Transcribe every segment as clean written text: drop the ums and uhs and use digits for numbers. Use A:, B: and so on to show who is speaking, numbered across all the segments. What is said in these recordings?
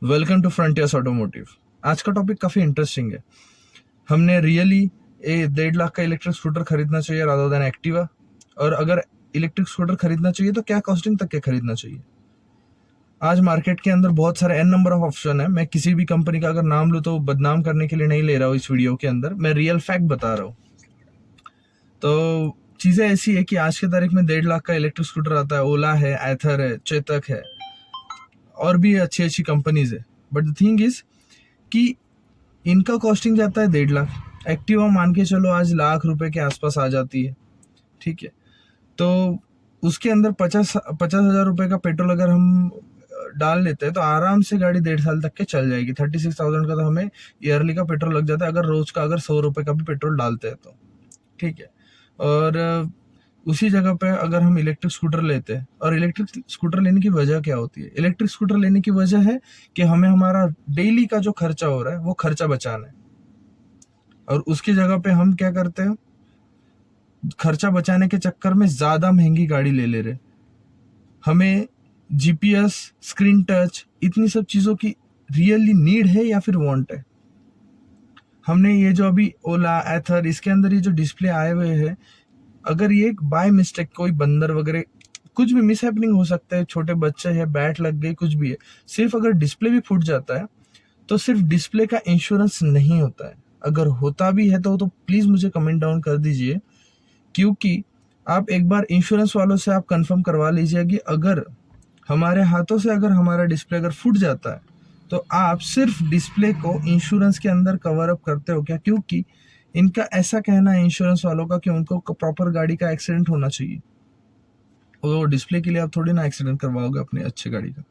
A: Welcome to frontiers automotive. आज का topic काफ़ी इंटरेस्टिंग है। हमने रियली 1.5 लाख का इलेक्ट्रिक स्कूटर खरीदना चाहिए रादर देन एक्टिवा, और अगर इलेक्ट्रिक स्कूटर खरीदना चाहिए तो क्या कॉस्टिंग तक के खरीदना चाहिए। आज मार्केट के अंदर बहुत सारे एन नंबर ऑफ ऑप्शन है। मैं किसी भी कंपनी का अगर नाम लूँ तो बदनाम करने के लिए नहीं ले रहा हूँ इस वीडियो के अंदर, मैं रियल फैक्ट बता रहा हूँ। तो चीज़ें ऐसी है कि आज के तारीख में 1.5 लाख का इलेक्ट्रिक स्कूटर आता है। ओला है, एथर है, चेतक है, और भी अच्छी अच्छी कंपनीज है। बट द थिंग इज कि इनका कॉस्टिंग जाता है 1.5 लाख। एक्टिवा मान के चलो आज लाख रुपए के आसपास आ जाती है, ठीक है। तो उसके अंदर 50,000 रुपए का पेट्रोल अगर हम डाल लेते हैं तो आराम से गाड़ी 1.5 साल तक के चल जाएगी। 36,000 का तो हमें ईयरली का पेट्रोल लग जाता है अगर रोज का 100 रुपए का भी पेट्रोल डालते हैं तो, ठीक है। और उसी जगह पे अगर हम इलेक्ट्रिक स्कूटर लेते हैं, और इलेक्ट्रिक स्कूटर लेने की वजह क्या होती है? इलेक्ट्रिक स्कूटर लेने की वजह है कि हमें हमारा डेली का जो खर्चा हो रहा है वो खर्चा बचाना है। और उसकी जगह पे हम क्या करते हैं, खर्चा बचाने के चक्कर में ज्यादा महंगी गाड़ी ले रहे। हमें जीपीएस, स्क्रीन टच, इतनी सब चीजों की रियली नीड है या फिर वांट है? हमने ये जो अभी ओला, एथर, इसके अंदर ये जो डिस्प्ले आए हुए हैं, अगर ये बाय मिस्टेक कोई बंदर वगैरह कुछ भी मिस हैपनिंग हो सकता है, छोटे बच्चे हैं, बैट लग गई, कुछ भी है, सिर्फ अगर डिस्प्ले भी फूट जाता है तो सिर्फ डिस्प्ले का इंश्योरेंस नहीं होता है। अगर होता भी है तो प्लीज मुझे कमेंट डाउन कर दीजिए, क्योंकि आप एक बार इंश्योरेंस वालों से आप कंफर्म करवा लीजिए कि अगर हमारे हाथों से अगर हमारा डिस्प्ले अगर फूट जाता है तो आप सिर्फ डिस्प्ले को इंश्योरेंस के अंदर कवर अप करते हो क्या? क्योंकि इनका ऐसा कहना है इंश्योरेंस वालों का कि उनको प्रॉपर गाड़ी का एक्सीडेंट होना चाहिए, और डिस्प्ले के लिए आप थोड़ी ना एक्सीडेंट करवाओगे अपने अच्छे गाड़ी का।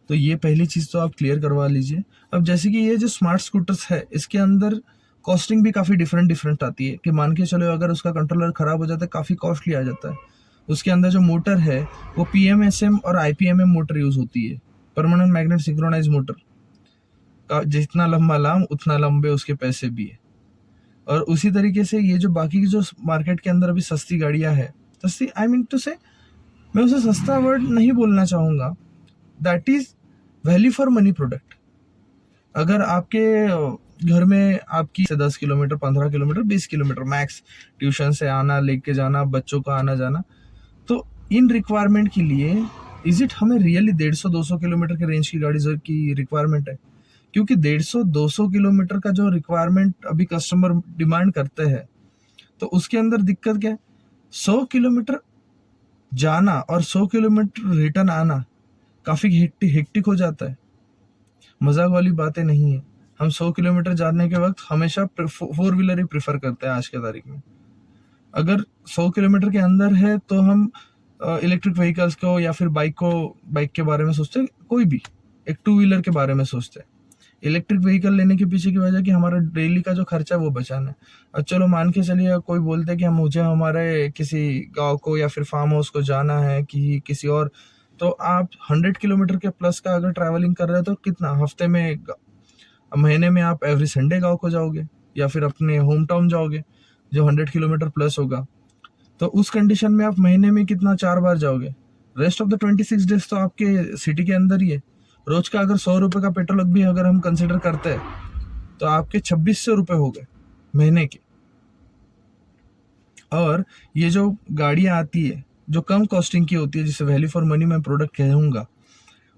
A: तो ये पहली चीज तो आप क्लियर करवा लीजिए। अब जैसे कि ये जो स्मार्ट स्कूटर्स है, इसके अंदर कॉस्टिंग भी काफी डिफरेंट आती है। कि मान के चलो अगर उसका कंट्रोलर खराब हो जाता है, काफी कॉस्टली आ जाता है। उसके अंदर जो मोटर है वो पीएमएसएम और आईपीएमएम मोटर यूज होती है, परमानेंट मैग्नेट सिंक्रोनाइज मोटर। जितना लंबा लाम उतना लंबे उसके पैसे भी है। और उसी तरीके से ये जो बाकी की जो मार्केट के अंदर अभी सस्ती गाड़ियां है, सस्ती आई मीन टू से, मैं उसे सस्ता वर्ड नहीं बोलना चाहूंगा, that is value for money product. अगर आपके घर में आपकी से 10 kilometre, 15 kilometre, 20 kilometre max tuition से आना, लेके जाना, बच्चों का आना जाना, तो इन रिक्वायरमेंट के लिए इज इट हमें रियली 150-200 किलोमीटर के रेंज की गाड़ी की रिक्वायरमेंट है? क्योंकि 150-200 किलोमीटर का जो रिक्वायरमेंट अभी कस्टमर डिमांड करते हैं, तो उसके अंदर दिक्कत क्या है? 100 किलोमीटर जाना और 100 किलोमीटर रिटर्न आना काफी हेक्टिक हो जाता है। मजाक वाली बातें नहीं है। हम 100 किलोमीटर जाने के वक्त हमेशा 4 व्हीलर ही प्रेफर करते हैं आज के तारीख में। अगर 100 किलोमीटर के अंदर है तो हम इलेक्ट्रिक व्हीकल्स को या फिर बाइक के बारे में सोचते हैं, कोई भी एक 2 व्हीलर के बारे में सोचते हैं। इलेक्ट्रिक व्हीकल लेने के पीछे की वजह कि हमारा डेली का जो खर्चा वो बचाना है। और चलो मान के चलिए कोई बोलते हैं कि मुझे हमारे किसी गांव को या फिर फार्म हाउस को जाना है कि किसी और, तो आप 100 किलोमीटर के प्लस का अगर ट्रैवलिंग कर रहे हो तो कितना हफ्ते में, महीने में आप एवरी संडे गाँव को जाओगे या फिर अपने होम टाउन जाओगे जो 100 किलोमीटर प्लस होगा। तो उस कंडीशन में आप महीने में कितना 4 बार जाओगे? रेस्ट ऑफ द 26 डेज तो आपके सिटी के अंदर ही है। रोज का अगर 100 रुपए का पेट्रोल भी अगर हम कंसिडर करते हैं तो आपके 2600 रुपए हो गए महीने के। और ये जो गाड़ियां आती है जो कम कॉस्टिंग की होती है, जिसे वैल्यू फॉर मनी मैं प्रोडक्ट कहूंगा,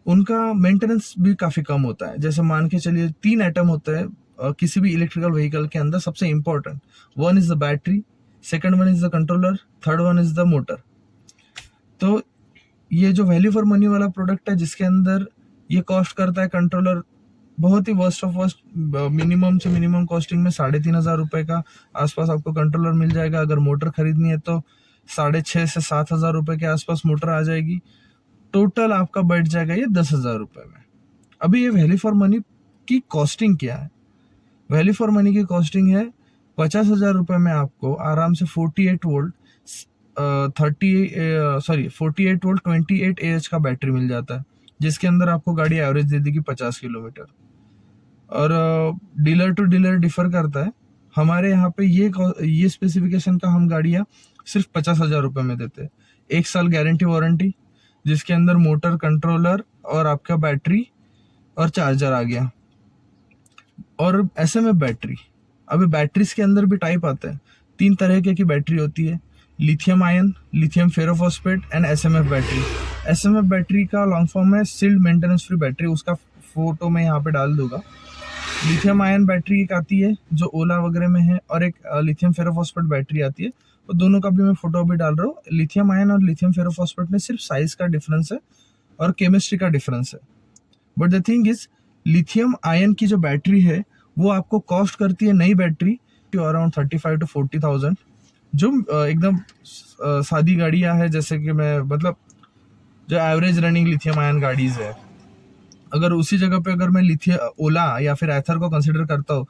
A: उनका मेंटेनेंस भी काफी कम होता है। जैसे मान के चलिए 3 आइटम होते हैं किसी भी इलेक्ट्रिकल व्हीकल के अंदर सबसे important. One is the battery, second one is the controller, third one is the motor. तो ये जो वैल्यू फॉर मनी वाला प्रोडक्ट है जिसके अंदर ये कॉस्ट करता है कंट्रोलर बहुत ही वर्स्ट ऑफ वर्स्ट, मिनिमम से मिनिमम कॉस्टिंग में 3,500 रुपए का आसपास आपको कंट्रोलर मिल जाएगा। अगर मोटर खरीदनी है तो 6,500 से 7,000 रुपए के आसपास मोटर आ जाएगी। टोटल आपका बैठ जाएगा ये 10,000 रुपए में। अभी ये वैल्यू फॉर मनी की कॉस्टिंग क्या है? वैल्यू फॉर मनी की कॉस्टिंग है 50,000 रुपए में आपको आराम से 48 वोल्ट 48 वोल्ट 28 AH का बैटरी मिल जाता है, जिसके अंदर आपको गाड़ी एवरेज दे देगी 50 किलोमीटर। और डीलर टू डीलर डिफर करता है। हमारे यहाँ पे ये स्पेसिफिकेशन का हम गाड़ियाँ सिर्फ 50,000 रुपए में देते हैं। 1 साल गारंटी वारंटी, जिसके अंदर मोटर, कंट्रोलर और आपका बैटरी और चार्जर आ गया। और एसएमएफ बैटरी, अभी बैटरीज के अंदर भी टाइप आते हैं। 3 तरह की बैटरी होती है, lithium ion, lithium ferrophosphate and SMF battery. SMF battery का लॉन्ग फॉर्म है सील्ड मेंटेनेंस फ्री बैटरी, उसका फोटो मैं यहाँ पे डाल दूंगा। लिथियम आयन बैटरी एक आती है जो ओला वगैरह में है, और एक लिथियम फेरोफॉस्फेट बैटरी आती है, तो दोनों का भी मैं फोटो अभी डाल रहा हूँ। लिथियम आयन और लिथियम फेरोफॉस्फेट में सिर्फ साइज का डिफरेंस है और केमिस्ट्री का डिफरेंस है। But the thing is, lithium ion की जो बैटरी है वो आपको कॉस्ट करती है नई बैटरी अराउंड 35 to 40,000, जो एकदम सादी गाड़ियाँ है, जैसे कि मैं मतलब जो एवरेज रनिंग लिथियम आयन गाड़ीज है। अगर उसी जगह पे अगर मैं लिथियम ओला या फिर एथर को कंसिडर करता हूँ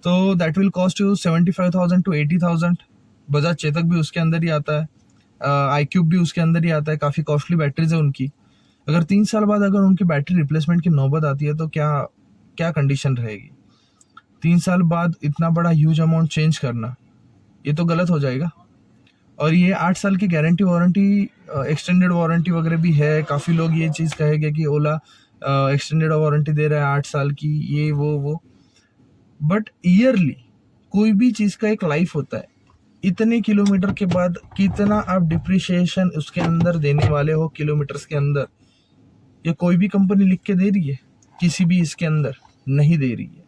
A: तो that will cost you 75,000 to 80,000। Bajaj Chetak भी उसके अंदर ही आता है, iQube भी उसके अंदर ही आता है, काफ़ी कॉस्टली बैटरीज है उनकी। अगर 3 साल बाद अगर उनकी बैटरी रिप्लेसमेंट की नौबत आती है तो क्या क्या कंडीशन रहेगी? 3 साल बाद इतना बड़ा ह्यूज अमाउंट चेंज करना, ये तो गलत हो जाएगा। और ये 8 साल की गारंटी वारंटी, एक्सटेंडेड वारंटी वगैरह भी है। काफ़ी लोग ये चीज़ कहेंगे कि ओला एक्सटेंडेड वारंटी दे रहा है 8 साल की, ये वो। बट ईयरली कोई भी चीज़ का एक लाइफ होता है। इतने किलोमीटर के बाद कितना आप डिप्रिशिएशन उसके अंदर देने वाले हो किलोमीटर्स के अंदर, ये कोई भी कंपनी लिख के दे रही है? किसी भी इसके अंदर नहीं दे रही है।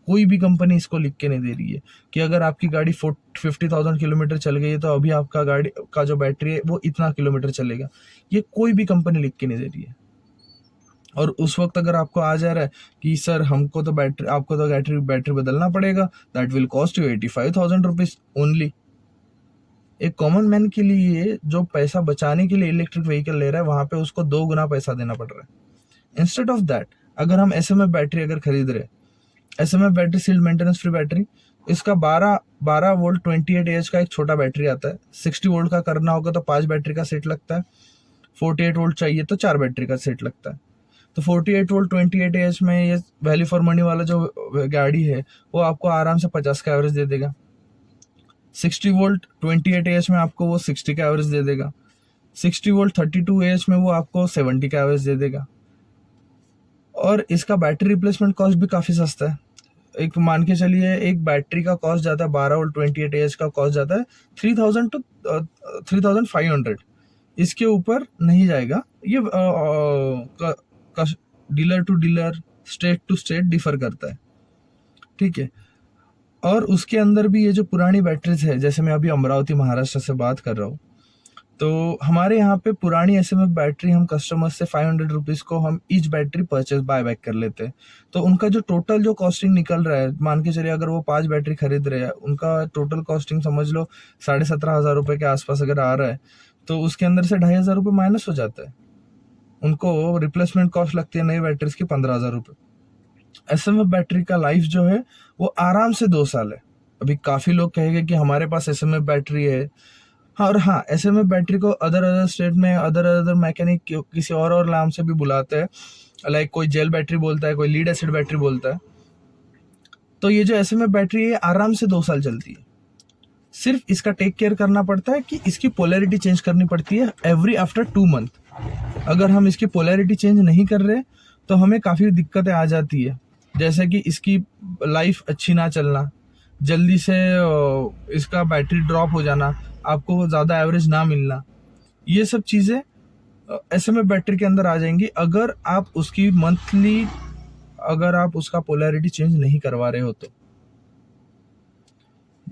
A: कोई भी कंपनी इसको लिख के नहीं दे रही है कि अगर आपकी गाड़ी 50,000 किलोमीटर चल गई है तो अभी आपका गाड़ी का जो बैटरी है वो इतना किलोमीटर चलेगा। ये कोई भी कंपनी लिख के नहीं दे रही है। और उस वक्त अगर आपको आ जा रहा है कि सर आपको तो बैटरी बदलना पड़ेगा, that will cost you 85,000 rupees only. एक कॉमन मैन के लिए जो पैसा बचाने के लिए इलेक्ट्रिक व्हीकल ले रहा है, वहां पे उसको 2 गुना पैसा देना पड़ रहा है। इंस्टेड ऑफ दैट, अगर हम एसएमएफ बैटरी अगर खरीद रहे, SMF battery sealed maintenance free battery, इसका 12 वोल्ट 28 एच का एक छोटा बैटरी आता है। 60 वोल्ट का करना होगा तो 5 बैटरी का सेट लगता है, 48 वोल्ट चाहिए तो 4 बैटरी का सेट लगता है। तो 48 वोल्ट 28 एच में ये वैल्यू फॉर मनी वाला जो गाड़ी है वो आपको आराम से 50 का एवरेज दे देगा। 60 वोल्ट 28 एच में आपको वो 60 का एवरेज दे देगा। 60 वोल्ट 32 एच में वो आपको 70 का एवरेज दे देगा। और इसका बैटरी रिप्लेसमेंट कॉस्ट भी काफ़ी सस्ता है। एक मान के चलिए, एक बैटरी का कॉस्ट जाता है 12 वोल्ट 28 एच का कॉस्ट जाता है 3000 to 3500। इसके ऊपर नहीं जाएगा। ये dealer to dealer, state to state differ करता है, ठीक है। और उसके अंदर भी ये जो पुरानी बैटरीज है, जैसे मैं अभी अमरावती महाराष्ट्र से बात कर रहा हूँ, तो हमारे यहाँ पे पुरानी एसएमएफ बैटरी हम कस्टमर से 500 रुपीज़ को हम each battery purchase buy back कर लेते हैं। तो उनका जो टोटल जो कॉस्टिंग निकल रहा है, मान के चलिए अगर वो 5 बैटरी खरीद रहे हैं, उनका टोटल कॉस्टिंग समझ लो 17,500 रुपये के आसपास अगर आ रहा है, तो उसके अंदर से 2,500 रुपये माइनस हो जाता है। उनको रिप्लेसमेंट कॉस्ट लगती है नई बैटरीज की 15,000 रुपये। एसएमएफ बैटरी का लाइफ जो है वो आराम से 2 साल है। अभी काफ़ी लोग कहेंगे कि हमारे पास एसएमएफ बैटरी है। हाँ, और हाँ, एसएमएफ बैटरी को अदर स्टेट में अदर मैकेनिक किसी और नाम से भी बुलाते हैं। लाइक कोई जेल बैटरी बोलता है, कोई लीड एसिड बैटरी बोलता है। तो ये जो एसएमएफ बैटरी है आराम से 2 साल चलती है। सिर्फ इसका टेक केयर करना पड़ता है कि इसकी पोलैरिटी चेंज करनी पड़ती है एवरी आफ्टर 2 मंथ। अगर हम इसकी पोलैरिटी चेंज नहीं कर रहे तो हमें काफ़ी दिक्कतें आ जाती है, जैसे कि इसकी लाइफ अच्छी ना चलना, जल्दी से इसका बैटरी ड्रॉप हो जाना, आपको ज़्यादा एवरेज ना मिलना। ये सब चीज़ें एसएमएफ बैटरी के अंदर आ जाएंगी अगर आप उसकी मंथली, अगर आप उसका पोलैरिटी चेंज नहीं करवा रहे हो तो।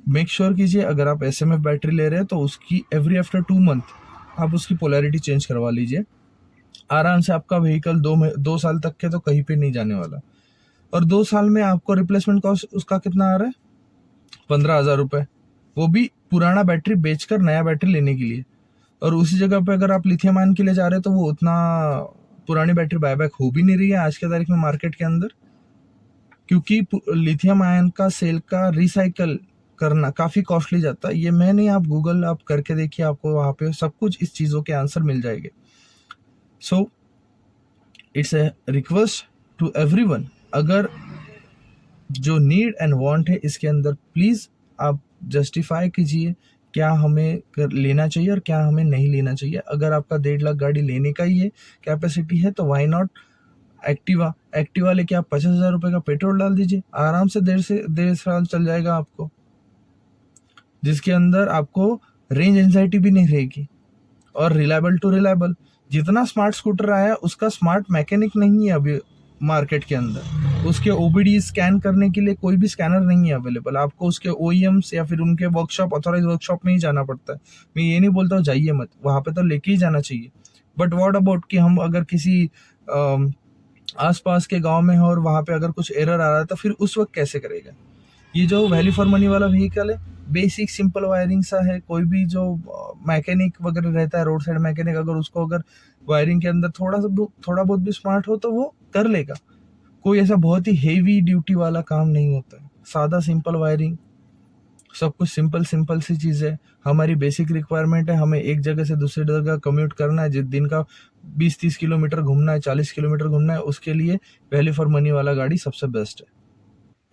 A: मेक श्योर कीजिए, अगर आप एसएमएफ बैटरी ले रहे हैं तो उसकी एवरी आफ्टर 2 मंथ आप उसकी पोलैरिटी चेंज करवा लीजिए। आराम से आपका व्हीकल 2 साल तक के तो कहीं पे नहीं जाने वाला। और 2 साल में आपको रिप्लेसमेंट कॉस्ट उसका कितना आ रहा है? 15,000 रुपये, वो भी पुराना बैटरी बेचकर नया बैटरी लेने के लिए। और उसी जगह पे अगर आप लिथियम आयन के लिए जा रहे हैं तो वो उतना पुरानी बैटरी बायबैक हो भी नहीं रही है आज के तारीख में मार्केट के अंदर, क्योंकि लिथियम आयन का सेल का रिसाइकल करना काफ़ी कॉस्टली जाता है। ये मैं नहीं, आप गूगल आप करके देखिए, आपको वहाँ पे सब कुछ इस चीज़ों के आंसर मिल जाएंगे। So it's a request to everyone, अगर जो नीड एंड वांट है इसके अंदर प्लीज़ आप जस्टिफाई कीजिए क्या हमें लेना चाहिए और क्या हमें नहीं लेना चाहिए। अगर आपका 1.5 लाख गाड़ी लेने का ही है कैपेसिटी है तो वाई नॉट एक्टिवा एक्टिवा लेके आप 50,000 रुपये का पेट्रोल डाल दीजिए, आराम से 1.5 साल चल जाएगा आपको, जिसके अंदर आपको रेंज एंजाइटी भी नहीं रहेगी और रिलायबल टू रिलायबल। जितना स्मार्ट स्कूटर आया उसका स्मार्ट मैकेनिक नहीं है अभी मार्केट के अंदर, उसके ओबीडी स्कैन करने के लिए कोई भी स्कैनर नहीं है अवेलेबल, आपको उसके ओईएम्स या फिर उनके वर्कशॉप, ऑथोराइज वर्कशॉप में ही जाना पड़ता है। मैं ये नहीं बोलता हूँ जाइए मत, वहाँ पे तो लेके ही जाना चाहिए, बट व्हाट अबाउट कि हम अगर किसी आसपास के गांव में हो और वहाँ पे अगर कुछ एरर आ रहा है तो फिर उस वक्त कैसे करेगा। ये जो वैल्यू फॉर मनी वाला व्हीकल है, बेसिक सिंपल वायरिंग सा है, कोई भी जो मैकेनिक वगैरह रहता है, रोड साइड मैकेनिक, अगर उसको अगर वायरिंग के अंदर थोड़ा बहुत भी स्मार्ट हो तो वो कर लेगा। कोई ऐसा बहुत ही हेवी ड्यूटी वाला काम नहीं होता है, सादा सिंपल वायरिंग, सब कुछ सिंपल सी चीज़ है। हमारी बेसिक रिक्वायरमेंट है, हमें एक जगह से दूसरी जगह कम्यूट करना है, जिस दिन का 20-30 किलोमीटर घूमना है, 40 किलोमीटर घूमना है, उसके लिए वैल्यू फॉर मनी वाला गाड़ी सबसे बेस्ट है।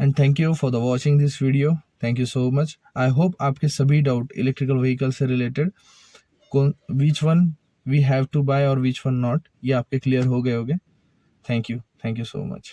A: And thank you for the watching this video, thank you so much. I hope आपके सभी डाउट इलेक्ट्रिकल व्हीकल से रिलेटेड, which one we have to buy और विच वन नॉट, ये आपके क्लियर हो गए होंगे। Thank you so much.